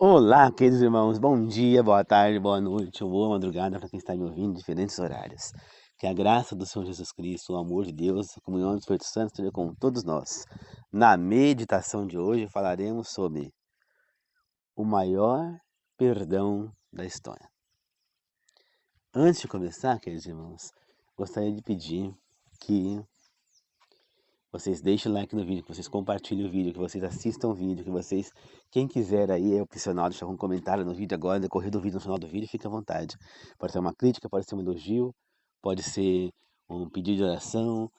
Olá, queridos irmãos, bom dia, boa tarde, boa noite, ou boa madrugada para quem está me ouvindo em diferentes horários. Que a graça do Senhor Jesus Cristo, o amor de Deus, a comunhão do Espírito Santo esteja com todos nós. Na meditação de hoje falaremos sobre o maior perdão da história. Antes de começar, queridos irmãos, gostaria de pedir que vocês deixem o like no vídeo, que vocês compartilhem o vídeo, que vocês assistam o vídeo, que vocês, quem quiser aí, é opcional deixar um comentário no vídeo agora, no decorrer do vídeo, no final do vídeo, fique à vontade. Pode ser uma crítica, pode ser um elogio, pode ser um pedido de oração,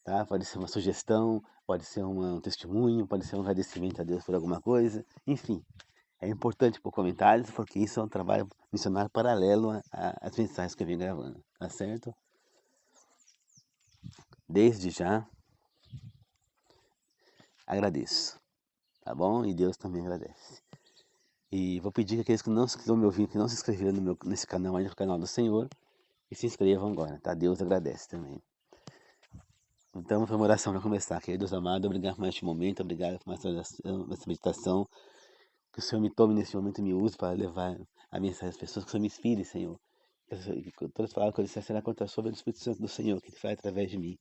tá? Pode ser uma sugestão, pode ser um testemunho, pode ser um agradecimento a Deus por alguma coisa, enfim. É importante por comentários, porque isso é um trabalho missionário paralelo às mensagens que eu venho gravando, tá certo? Desde já, agradeço. Tá bom? E Deus também agradece. E vou pedir que aqueles que não estão me ouvindo, que não se inscreveram nesse canal ainda, no canal do Senhor, que se inscrevam agora, tá? Deus agradece também. Então, foi uma oração para começar. Querido Deus amado, obrigado por mais este momento, obrigado por mais essa meditação. Que o Senhor me tome nesse momento e me use para levar a mensagem às pessoas, que o Senhor me inspire, Senhor. Que todas as palavras que eu disser será contra sobre o Espírito Santo do Senhor, que faz através de mim.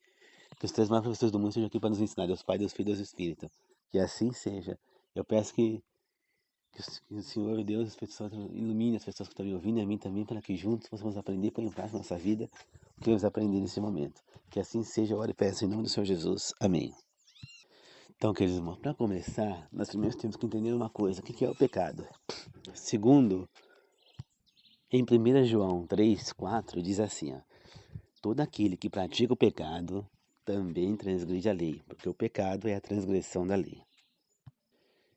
Que os três maiores professores do mundo estejam aqui para nos ensinar, Deus Pai, Deus Filho e Deus Espírito. Que assim seja. Eu peço que o Senhor, Deus, as pessoas ilumine as pessoas que estão me ouvindo e a mim também, para que juntos possamos aprender, pôr em prática na nossa vida o que vamos aprender nesse momento. Que assim seja, eu oro e peço em nome do Senhor Jesus. Amém. Então, queridos irmãos, para começar, nós primeiro temos que entender uma coisa: o que é o pecado? Segundo, em 1 João 3,4 diz assim: ó, todo aquele que pratica o pecado também transgride a lei, porque o pecado é a transgressão da lei.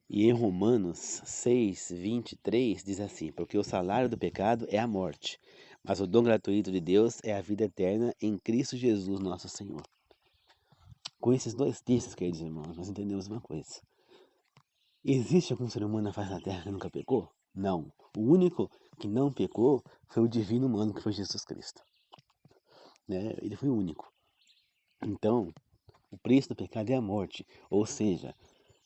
E em Romanos 6:23 diz assim: porque o salário do pecado é a morte, mas o dom gratuito de Deus é a vida eterna em Cristo Jesus nosso Senhor. Com esses dois textos, queridos irmãos, nós entendemos uma coisa: existe algum ser humano na face da terra que nunca pecou? Não. O único que não pecou foi o divino humano, que foi Jesus Cristo, né? Ele foi o único. Então, o preço do pecado é a morte, ou seja,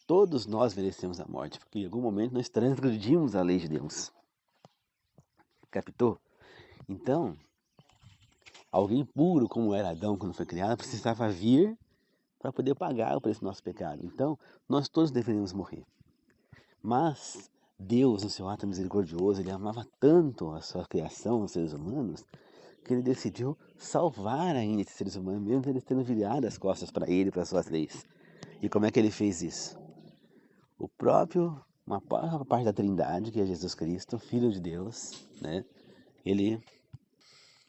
todos nós merecemos a morte, porque em algum momento nós transgredimos a lei de Deus. Captou? Então, alguém puro como era Adão quando foi criado precisava vir para poder pagar o preço do nosso pecado. Então, nós todos deveríamos morrer. Mas Deus, no seu ato misericordioso, ele amava tanto a sua criação, os seres humanos, que ele decidiu salvar ainda esses seres humanos, mesmo eles tendo virado as costas para ele, para suas leis. E como é que ele fez isso? Uma parte da Trindade, que é Jesus Cristo, Filho de Deus, né?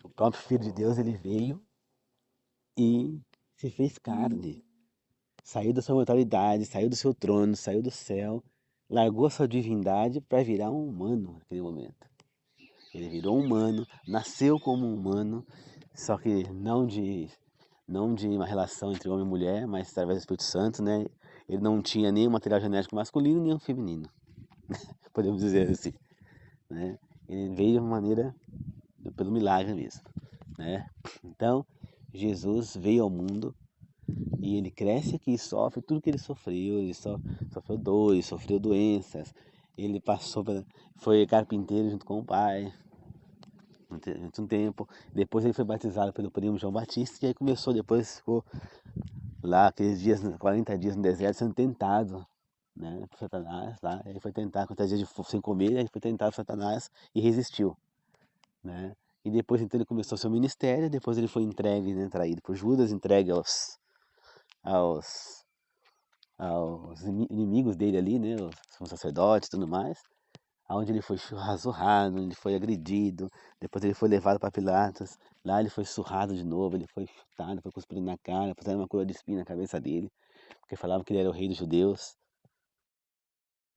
O próprio Filho de Deus, ele veio e se fez carne. Saiu da sua mortalidade, saiu do seu trono, saiu do céu, largou a sua divindade para virar um humano naquele momento. Ele virou humano, nasceu como um humano, só que não de uma relação entre homem e mulher, mas através do Espírito Santo, né? Ele não tinha nem um material genético masculino, nem um feminino, podemos dizer assim, né? Ele veio de uma maneira, pelo milagre mesmo, né? Então, Jesus veio ao mundo e ele cresce aqui e sofre tudo que ele sofreu. Ele sofreu dores, sofreu doenças. Ele foi carpinteiro junto com o pai durante um tempo. Depois ele foi batizado pelo primo João Batista. E aí depois ficou lá aqueles dias, 40 dias no deserto, sendo tentado, né, por Satanás. Lá. Ele foi tentar, 40 dias sem comer, ele foi tentado por Satanás e resistiu, né? E depois então ele começou seu ministério. Depois ele foi entregue, né, traído por Judas, entregue aos inimigos dele ali, né, os sacerdotes e tudo mais, aonde ele foi surrado, ele foi agredido, depois ele foi levado para Pilatos, lá ele foi surrado de novo, ele foi chutado, foi cuspido na cara, fizeram uma coroa de espinho na cabeça dele, porque falavam que ele era o rei dos judeus,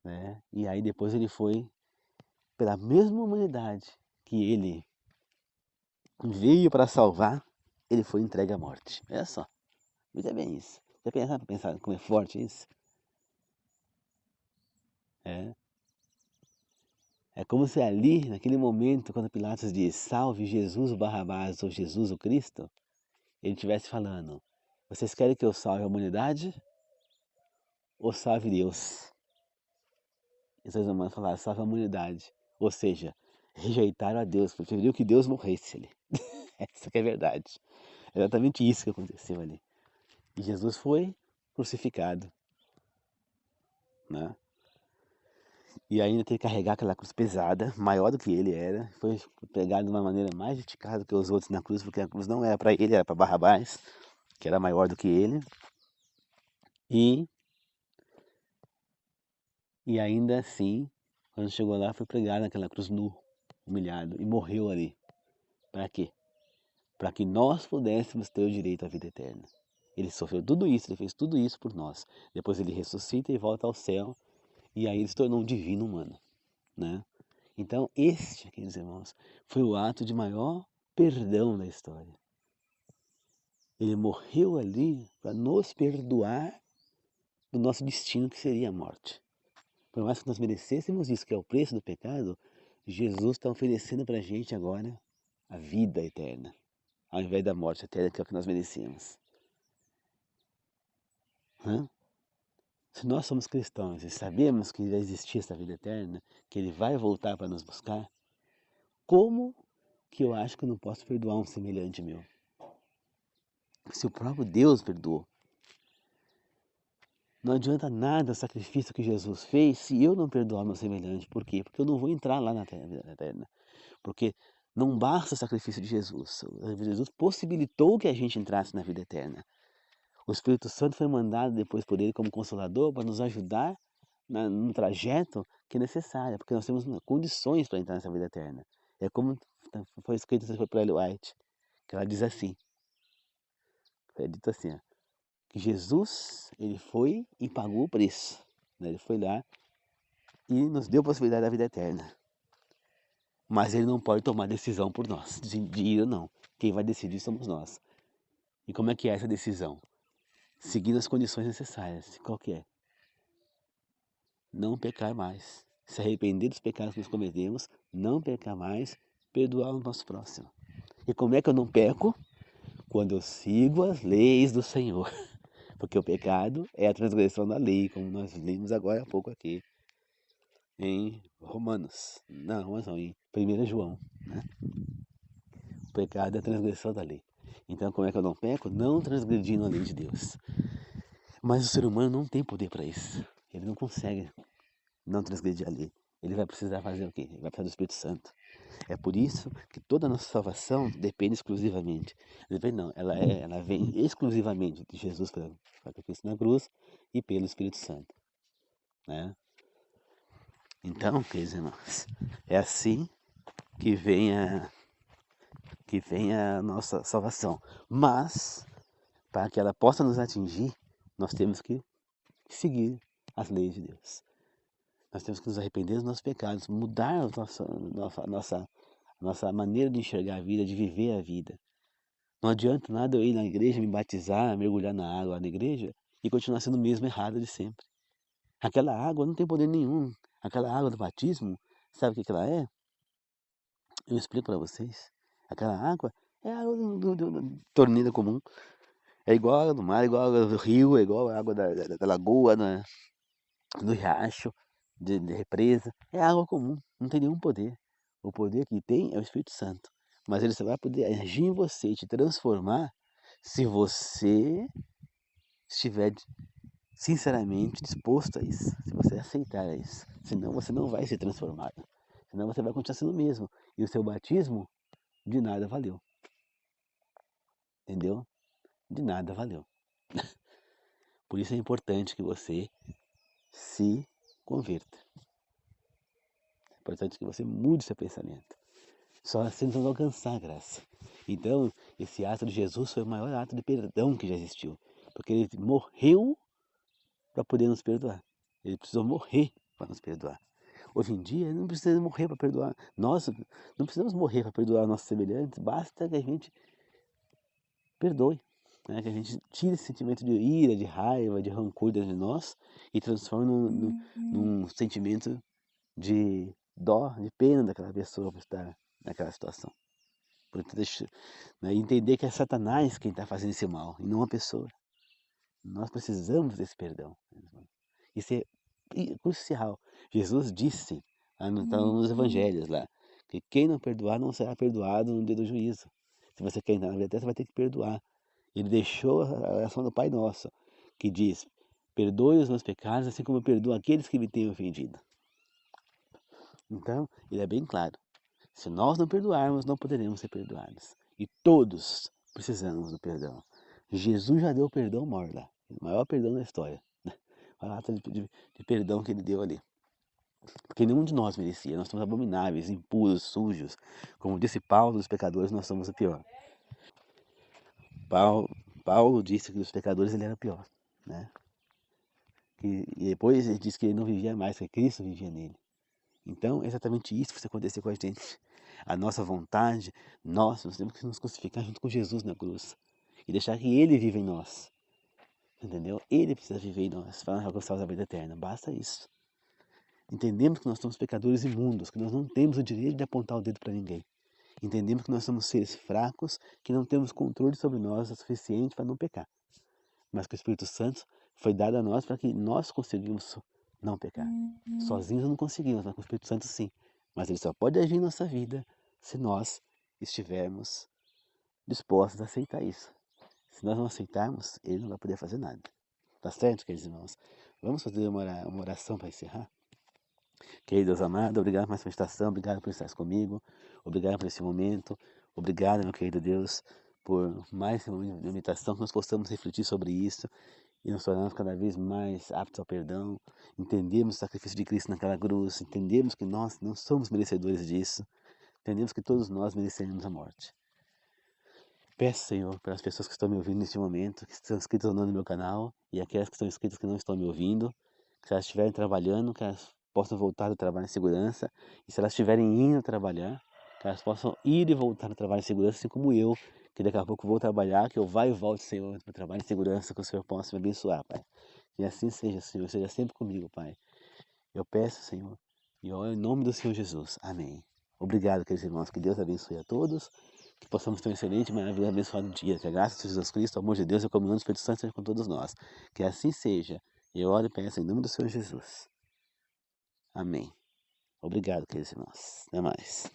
né, e aí depois ele foi, pela mesma humanidade que ele veio para salvar, ele foi entregue à morte. Olha só, veja bem isso. Já pensaram para pensar como é forte isso? É. É como se ali, naquele momento, quando Pilatos diz salve Jesus o Barrabás ou Jesus o Cristo, ele estivesse falando: vocês querem que eu salve a humanidade ou salve Deus? e seus irmãos falaram, salve a humanidade. Ou seja, rejeitaram a Deus, preferiu que Deus morresse ali. Essa que é a verdade. É exatamente isso que aconteceu ali. E Jesus foi crucificado, né? E ainda teve que carregar aquela cruz pesada, maior do que ele era. Foi pregado de uma maneira mais esticada do que os outros na cruz, porque a cruz não era para ele, era para Barrabás, que era maior do que ele. E ainda assim, quando chegou lá, foi pregado naquela cruz nu, humilhado, e morreu ali. Para quê? Para que nós pudéssemos ter o direito à vida eterna. Ele sofreu tudo isso, ele fez tudo isso por nós. Depois ele ressuscita e volta ao céu, e aí ele se tornou um divino humano, né? Então este, queridos irmãos, foi o ato de maior perdão da história. Ele morreu ali para nos perdoar do nosso destino, que seria a morte. Por mais que nós merecêssemos isso, que é o preço do pecado, Jesus está oferecendo para a gente agora a vida eterna, ao invés da morte eterna, que é o que nós merecemos. Se nós somos cristãos e sabemos que vai existir essa vida eterna, que Ele vai voltar para nos buscar, como que eu acho que eu não posso perdoar um semelhante meu? Se o próprio Deus perdoou. Não adianta nada o sacrifício que Jesus fez se eu não perdoar meu semelhante. Por quê? Porque eu não vou entrar lá na vida eterna. Porque não basta o sacrifício de Jesus. Jesus possibilitou que a gente entrasse na vida eterna. O Espírito Santo foi mandado depois por Ele como Consolador para nos ajudar no trajeto que é necessário, porque nós temos condições para entrar nessa vida eterna. É como foi escrito por Ellen White, que ela diz assim, é dito assim, ó, que Jesus, ele foi e pagou o preço, né? Ele foi lá e nos deu a possibilidade da vida eterna. Mas ele não pode tomar decisão por nós, de ir ou não. Quem vai decidir somos nós. E como é que é essa decisão? Seguindo as condições necessárias. Qual que é? Não pecar mais. Se arrepender dos pecados que nós cometemos, não pecar mais, perdoar o nosso próximo. E como é que eu não peco? Quando eu sigo as leis do Senhor. Porque o pecado é a transgressão da lei, como nós lemos agora há pouco aqui em Romanos. Não, em 1 João. Né? O pecado é a transgressão da lei. Então como é que eu não peco? Não transgredindo a lei de Deus. Mas o ser humano não tem poder para isso. Ele não consegue não transgredir a lei. Ele vai precisar fazer o quê? Ele vai precisar do Espírito Santo. É por isso que toda a nossa salvação depende exclusivamente. Não, ela vem exclusivamente de Jesus pelo sacrifício na cruz e pelo Espírito Santo. Né? Então, queridos irmãos, é assim que vem a nossa salvação. Mas, para que ela possa nos atingir, nós temos que seguir as leis de Deus. Nós temos que nos arrepender dos nossos pecados, mudar a nossa maneira de enxergar a vida, de viver a vida. Não adianta nada eu ir na igreja, me batizar, mergulhar na água na igreja e continuar sendo o mesmo errado de sempre. Aquela água não tem poder nenhum. Aquela água do batismo, sabe o que ela é? Eu explico para vocês. Aquela água é a água do torneira comum. É igual a água do mar, igual a água do rio, é igual a água da lagoa, do riacho, de represa. É água comum, não tem nenhum poder. O poder que tem é o Espírito Santo. Mas ele só vai poder agir em você e te transformar se você estiver sinceramente disposto a isso. Se você aceitar isso. Senão você não vai ser transformado. Senão você vai continuar sendo o mesmo. E o seu batismo de nada valeu. Entendeu? De nada valeu. Por isso é importante que você se converta. É importante que você mude seu pensamento. Só assim nós vamos alcançar a graça. Então, esse ato de Jesus foi o maior ato de perdão que já existiu. Porque ele morreu para poder nos perdoar. Ele precisou morrer para nos perdoar. Hoje em dia, ele não precisa morrer para perdoar. Nós não precisamos morrer para perdoar nossos semelhantes. Basta que a gente perdoe. Né? Que a gente tire esse sentimento de ira, de raiva, de rancor dentro de nós e transforme num sentimento de dó, de pena daquela pessoa por estar naquela situação. Né, entender que é Satanás quem está fazendo esse mal, e não a pessoa. Nós precisamos desse perdão. Isso é crucial. Jesus disse, está nos evangelhos lá, que quem não perdoar não será perdoado no dia do juízo. Se você quer entrar na vida eterna, você vai ter que perdoar. Ele deixou a oração do Pai Nosso, que diz, perdoe os meus pecados, assim como eu perdoo aqueles que me têm ofendido. Então, ele é bem claro. Se nós não perdoarmos, não poderemos ser perdoados. E todos precisamos do perdão. Jesus já deu perdão maior lá, o maior perdão da história. Olha lá de perdão que ele deu ali. Porque nenhum de nós merecia, nós somos abomináveis, impuros, sujos. Como disse Paulo, dos pecadores nós somos o pior. Paulo disse que dos pecadores ele era o pior, né? E depois ele disse que ele não vivia mais, que Cristo vivia nele. Então, é exatamente isso que vai acontecer com a gente. A nossa vontade, nós temos que nos crucificar junto com Jesus na cruz. E deixar que Ele viva em nós. Entendeu? Ele precisa viver em nós para alcançar a vida eterna. Basta isso. Entendemos que nós somos pecadores imundos, que nós não temos o direito de apontar o dedo para ninguém. Entendemos que nós somos seres fracos, que não temos controle sobre nós o suficiente para não pecar. Mas que o Espírito Santo foi dado a nós para que nós conseguimos não pecar. Sozinhos não conseguimos, mas com o Espírito Santo sim. Mas ele só pode agir em nossa vida se nós estivermos dispostos a aceitar isso. Se nós não aceitarmos, ele não vai poder fazer nada. Tá certo, queridos irmãos? Vamos fazer uma oração para encerrar? Querido Deus amado, obrigado por essa meditação, obrigado por estar comigo, obrigado por esse momento, obrigado, meu querido Deus, por mais uma meditação, que nós possamos refletir sobre isso e nos tornarmos cada vez mais aptos ao perdão, entendemos o sacrifício de Cristo naquela cruz, entendemos que nós não somos merecedores disso, entendemos que todos nós merecemos a morte. Peço, Senhor, para as pessoas que estão me ouvindo neste momento, que estão inscritas ou não no meu canal, e aquelas que estão inscritas que não estão me ouvindo, que se elas estiverem trabalhando, que elas possam voltar do trabalho em segurança, e se elas estiverem indo trabalhar, que elas possam ir e voltar do trabalho em segurança, assim como eu, que daqui a pouco vou trabalhar, que eu vá e volte, Senhor, para o trabalho em segurança, que o Senhor possa me abençoar, Pai. E assim seja, Senhor, seja sempre comigo, Pai. Eu peço, Senhor, e oro em nome do Senhor Jesus. Amém. Obrigado, queridos irmãos, que Deus abençoe a todos, que possamos ter um excelente, maravilhoso, abençoado dia. Que a graça de Jesus Cristo, o amor de Deus e a comunhão do Espírito Santo seja com todos nós. Que assim seja. Eu oro e peço em nome do Senhor Jesus. Amém. Obrigado, queridos irmãos. Até mais.